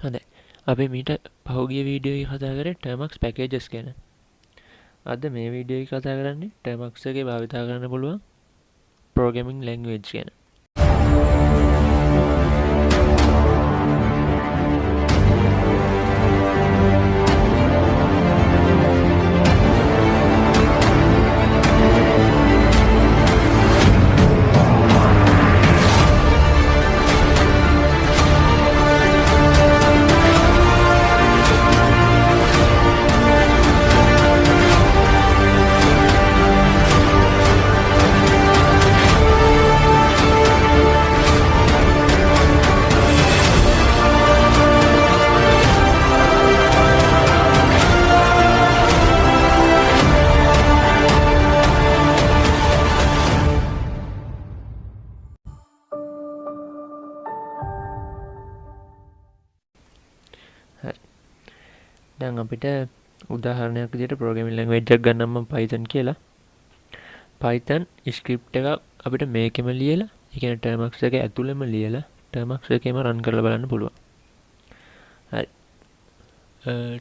හොඳයි. අපි මීට පහුගිය වීඩියෝ එකේ කතා කරේ Termux packages ගැන. අද මේ වීඩියෝ එකේ කතා කරන්නේ Termux එකේ භාවිතා කරන්න පුළුවන් programming language ගැන. දැන් අපිට උදාහරණයක් විදිහට programming language එකක් ගන්නම් මම Python කියලා. Python script එකක් අපිට මේකෙම ලියලා, ඒ කියන්නේ Termux එකේ ඇතුළෙම ලියලා Termux එකේම run කරලා බලන්න පුළුවන්. හරි.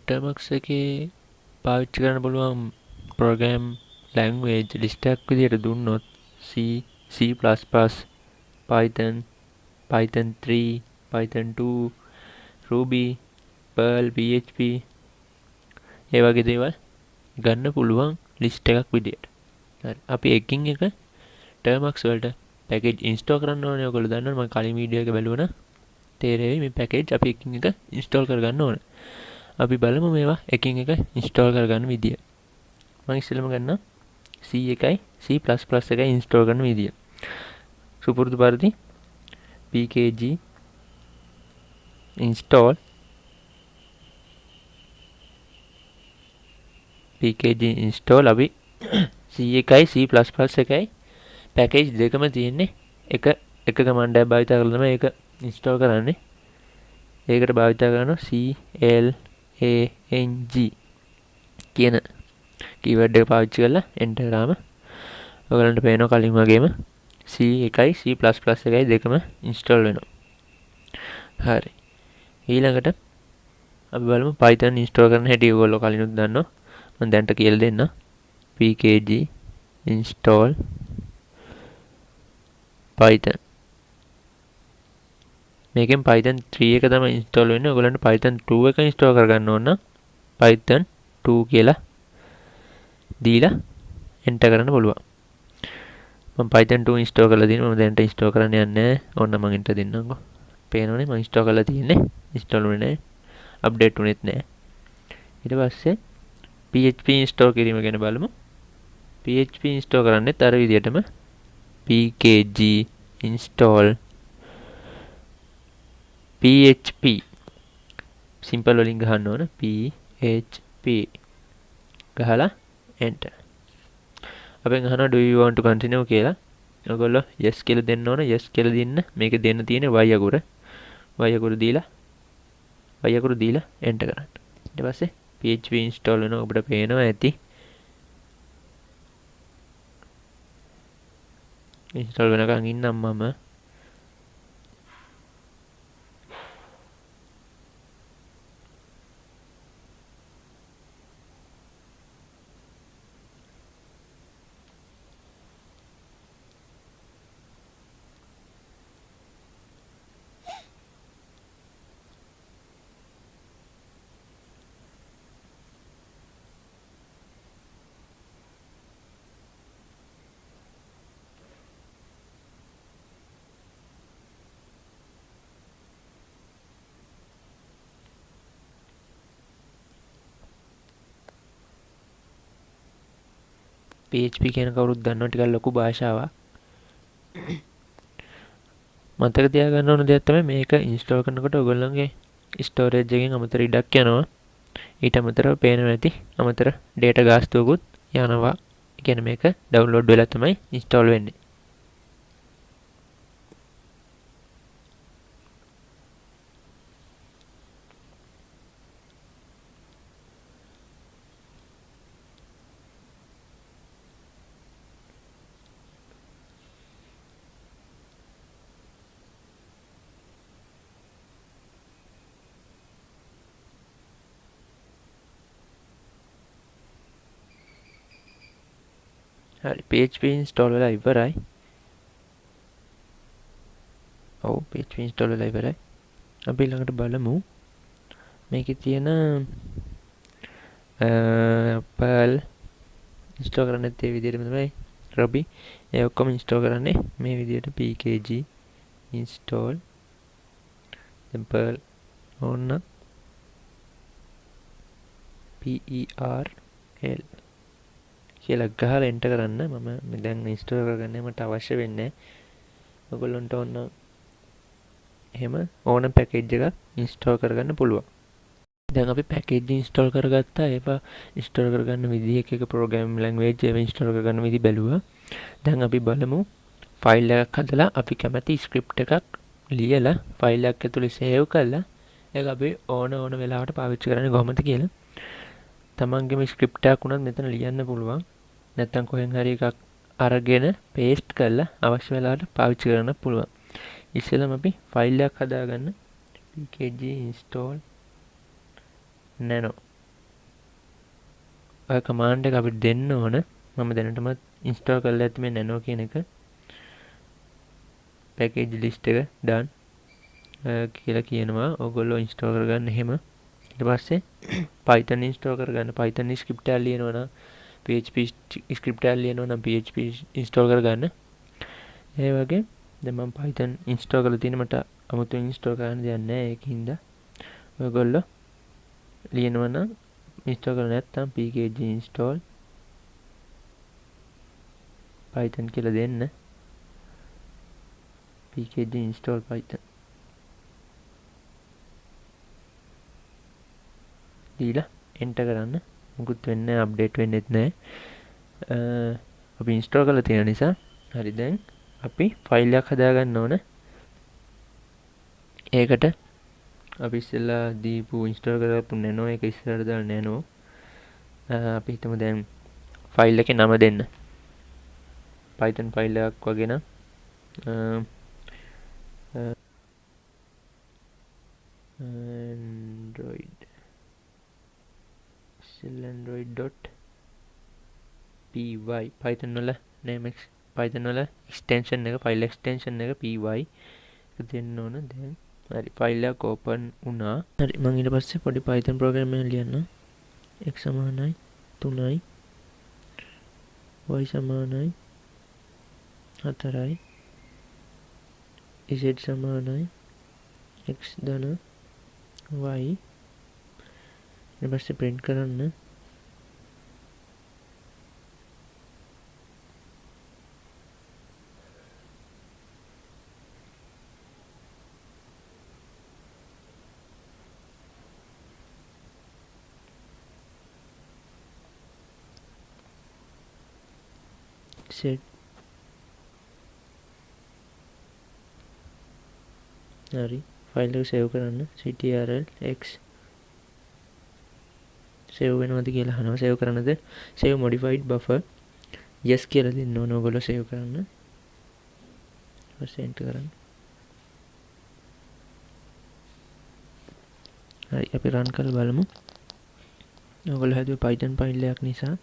Termux එකේ පාවිච්චි කරන්න පුළුවන් program language list එකක් විදිහට දුන්නොත් C, C++, Python, Python 3, Python 2, Ruby, Perl, PHP ඒ වගේ දේවල් ගන්න පුළුවන් ලිස්ට් එකක් විදියට. හරි. අපි එකින් එක Termux වලට පැකේජ් ඉන්ස්ටෝල් කරන්න ඕනේ. ඔයගොල්ලෝ දන්නවා මම කලින් වීඩියෝ එක බැලුවා නම් තේරෙයි මේ පැකේජ් අපි එකින් එක ඉන්ස්ටෝල් කරගන්න ඕනේ. අපි බලමු මේවා එකින් එක ඉන්ස්ටෝල් කරගන්න විදිය. මම ඉස්සෙල්ලාම ගන්නම් C එකයි C++ එකයි ඉන්ස්ටෝල් කරන විදිය. සුපුරුදු පරිදි pkg install අපි C එකයි C++ එකයි පැකේජ් දෙකම තියෙන්නේ එක කමාන්ඩ් එකක් භාවිත කරලා තමයි ඒක ඉන්ස්ටෝල් කරන්නේ. ඒකට භාවිත කරනවා CLANG කියන කීවර්ඩ් එක පාවිච්චි කරලා එන්ටර් කරාම ඔයගලන්ට පේනවා කලින් වගේම C එකයි C++ එකයි දෙකම ඉන්ස්ටෝල් වෙනවා. හරි. ඊළඟට අපි බලමු Python ඉන්ස්ටෝල් කරන හැටි. ඔයගොල්ලෝ කලිනුත් දන්නවා. මම දැන්ට කියලා දෙන්න. pkg install python. මේකෙන් Python 3 එක තමයි ඉන්ස්ටෝල් වෙන්නේ. ඔයගොල්ලන්ට Python 2 එක ඉන්ස්ටෝල් කරගන්න ඕන නම් Python 2 කියලා දීලා එන්ටර් කරන්න පුළුවන්. මම Python 2 ඉන්ස්ටෝල් කරලා තියෙනවා. මම දැන්ට ඉන්ස්ටෝල් කරන්න යන්නේ නැහැ. ඕන්න මම එන්ටර් දෙන්නම්කෝ. පේනවනේ මම ඉන්ස්ටෝල් කරලා තියෙන්නේ. ඉන්ස්ටෝල් වෙන්නේ නැහැ. අප්ඩේට් වුණෙත් නැහැ. ඊට පස්සේ PHP ඉන්ස්ටෝල් කිරීම ගැන බලමු. PHP ඉන්ස්ටෝල් කරන්නේත් අර විදිහටම pkg install PHP සිම්පල් වලින් ගහන්න ඕන PHP ගහලා enter. අපෙන් අහනවා do you want to continue කියලා. ඔයගොල්ලෝ yes කියලා දෙන්න ඕන. yes කියලා දෙන්න මේක දෙන්න තියෙන y අකුර දීලා enter කරන්න. ඊට පස්සේ PHP install වෙනවා. ඔබට පේනවා ඇති install වෙනකන් ඉන්නම් මම. PHP කියන කවුරුත් දන්නවා ටිකක් ලොකු භාෂාවක්. මතක තියාගන්න ඕන දෙයක් තමයි මේක ඉන්ස්ටෝල් කරනකොට ඔයගොල්ලන්ගේ ස්ටෝරේජ් එකෙන් අමතර ඉඩක් යනවා. ඊට අමතරව පේනවා ඇති අමතර data ගාස්තුවකුත් යනවා. ඒ කියන්නේ මේක ඩවුන්ලෝඩ් වෙලා තමයි ඉන්ස්ටෝල් වෙන්නේ. හරි PHP install වෙලා ඉවරයි. ඔව් PHP install වෙලා ඉවරයි. අපි ළඟට බලමු මේකේ තියෙන Perl install කරන්නේ ඒ විදිහටම තමයි. Ruby ඒ ඔක්කොම install කරන්නේ මේ විදිහට pkg install then Perl ඕන්න perl කියලා ගහලා enter කරන්න. මම දැන් install කරගන්නේ මට අවශ්‍ය වෙන්නේ. ඔයගොල්ලන්ට ඕන එහෙම ඕන package එකක් install කරගන්න පුළුවන්. දැන් අපි package install කරගත්තා. ඒවා install කරගන්න විදිහ එක programming language ඒවා install කරගන්න විදිහ බැලුවා. දැන් අපි බලමු file එකක් හදලා අපි කැමති script එකක් ලියලා file එකක් ඇතුලේ save කරලා ඒක අපි ඕන වෙලාවට පාවිච්චි කරන්නේ කොහොමද කියලා. තමන්ගේම script එකක් උනත් මෙතන ලියන්න පුළුවන්. නැත්නම් කොහෙන් හරි එකක් අරගෙන paste කරලා අවශ්‍ය වෙලාවට පාවිච්චි කරන්න පුළුවන්. ඉස්සෙල්ලාම අපි file එකක් හදාගන්න. pkg install nano ඔය command එක අපිට දෙන්න ඕන. මම දැනටම install කරලා ඇති මේ nano කියන එක. package list එක done කියලා කියනවා. ඔයගොල්ලෝ install කරගන්න එහෙම. ඊට පස්සේ Python install කරගන්න. Python script එක ලියනවා නම් PHP script එක ලියනවා නම් PHP install කරගන්න. ඒ වගේ දැන් මම Python install කරලා තියෙන මට 아무තෙන් install කරන්න දෙයක් නැහැ. ඒකින්ද ඔයගොල්ලෝ ලියනවා නම් install කරලා නැත්නම් pkg install python කියලා දෙන්න. pkg install python දීලා enter කරන්න. මුකුත් වෙන්නේ නැහැ, අප්ඩේට් වෙන්නෙත් නැහැ. අපි install කරලා තියෙන නිසා. හරි දැන් අපි ෆයිල් එකක් හදාගන්න ඕන. ඒකට අපි ඉස්සෙල්ලා දීපු install කරපු nano එක ඉස්සරහට දාලා nano අපි හිතමු දැන් ෆයිල් එකේ නම දෙන්න. python ෆයිල් එකක් වගේ නම් android.py python වල name python වල extension එක file extension එක py එක දෙන්න ඕන. දැන් හරි ෆයිල් එක ඕපන් වුණා. හරි මම ඊට පස්සේ පොඩි Python ප්‍රෝග්‍රෑම් එකක් ලියන්න. x සමානයි 3යි y සමානයි 4යි z සමානයි x ධන y. ඊට පස්සේ print කරන්න. set හරි ෆයිල් එක සේව් කරන්න. ctrl x සේව් වෙනවද කියලා අහනවා. සේව් කරන්නද? save modified buffer yes කියලා දෙන්න ඕන. ඔයගොල්ලෝ සේව් කරන්න. ඊට enter කරන්න. හරි අපි run කරලා බලමු. ඔයගොල්ලෝ හදුවේ Python ෆයිල් එකක් නිසා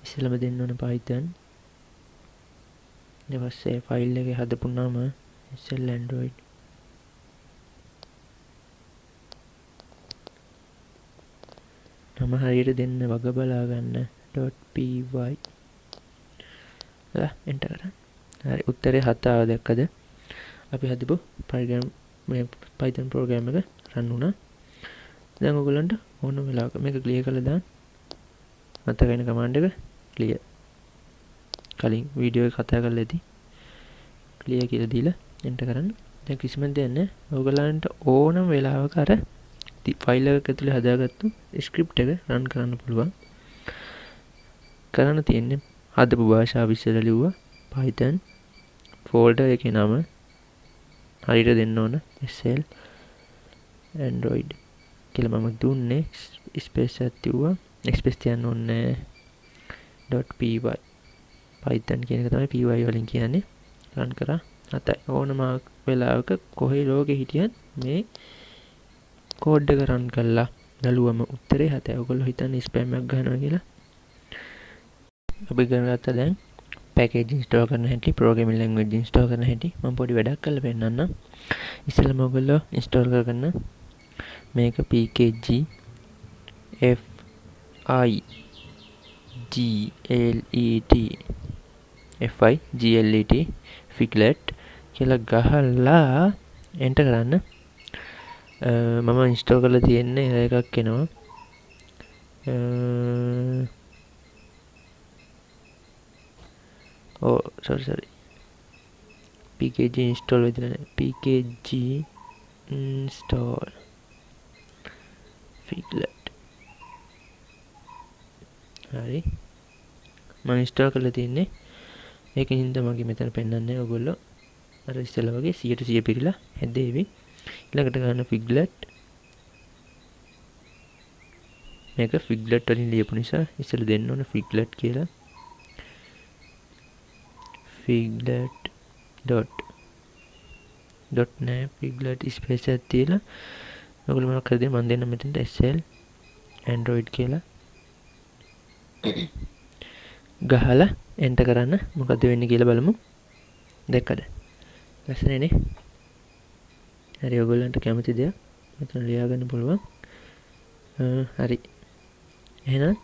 ඉස්සෙල්ලාම දෙන්න ඕන Python. ඊට පස්සේ ෆයිල් එකේ හදපු නම SL Android නම හරියට දෙන්න වග බලා ගන්න .py enter කරන්න. හරි උත්තරේ 7 ආව දැක්කද? අපි හදපු ප්‍රෝග්‍රෑම් මේ Python ප්‍රෝග්‍රෑම් එක රන් වුණා. දැන් ඔයගොල්ලන්ට ඕන වෙලාවක මේක ක්ලියර් කරලා දාන්න. මතක වෙන කමාන්ඩ් එක ක්ලියර්. කලින් වීඩියෝ එක කතා කරලා ඇති. ක්ලියර් කියලා දීලා enter කරන්න. දැන් කිසිම දෙයක් නැහැ. ඔයගොල්ලන්ට ඕනම වෙලාවක අර ෆයිල් එකක ඇතුලේ හදාගත්තු ස්ක්‍රිප්ට් එක රන් කරන්න පුළුවන්. කරන්න තියෙන්නේ හදපු භාෂාව ඉස්සෙල්ලා ලිව්වා Python ෆෝල්ඩර් එකේ නම හරියට දෙන්න ඕන SL Android කියලා මම දුන්නේ. ස්පේස් එකක් තියුවා. ස්පේස් තියන්න ඕනේ .py Python කියන එක තමයි py වලින් කියන්නේ. රන් කරා. අතයි ඕනම වෙලාවක කොහේ ලෝකෙ හිටියත් මේ කෝඩ් එක රන් කළා දලුවම උත්තරේ 7යි. ඔයගොල්ලෝ හිතන්නේ ස්පෑම් එකක් ගන්නවා කියලා. අපි කරගත්තා. දැන් පැකේජ් ඉන්ස්ටෝල් කරන හැටි, ප්‍රෝග්‍රෑමින් ලැන්ග්වේජ් ඉන්ස්ටෝල් කරන හැටි මම පොඩි වැඩක් කරලා පෙන්නන්නම්. ඉස්සෙල්ලාම ඔයගොල්ලෝ ඉන්ස්ටෝල් කරගන්න මේක pkg figlet figlet කියලා ගහලා එන්ටර් කරන්න. මම ඉන්ස්ටෝල් කරලා තියෙන්නේ එකක් එනවා. sorry pkg install වෙදලා නැහැ. pkg install figlet හරි මම ඉන්ස්ටෝල් කරලා තියෙන්නේ. ඒකෙන් හින්දා මගේ මෙතන පෙන්නන්නේ ඔයගොල්ලෝ අර ඉස්සෙල්ලා වගේ 100% පිරিলা හැදේවි. ඊළඟට ගන්න figlet. මේක figlet වලින් ලියපු නිසා ඉස්සෙල්ලා දෙන්න ඕන figlet කියලා. figlet dot nav figlet space එකක් තියලා ඔයගොල්ලෝ මොනවද කරන්නේ මම දෙන්න මෙතනට sl android කියලා ගහලා එන්ටර් කරන්න. මොකද වෙන්නේ කියලා බලමු. දැක්කද? ලස්සනනේ. හරි ඔයගොල්ලන්ට කැමති දෙයක් මෙතන ලියා ගන්න පුළුවන්. හරි. එහෙනම්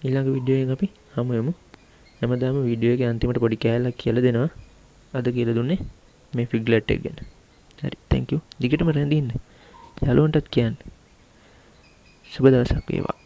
ඊළඟ වීඩියෝ එකෙන් අපි හමු වෙමු. හැමදාම වීඩියෝ එකේ අන්තිමට පොඩි කෑල්ලක් කියලා දෙනවා. අද කියලා දුන්නේ මේ ෆිග්ලට් එක ගැන. හරි thank you. දිගටම රැඳින්න. යාළුවන්ටත් කියන්න. සුබ දවසක් වේවා.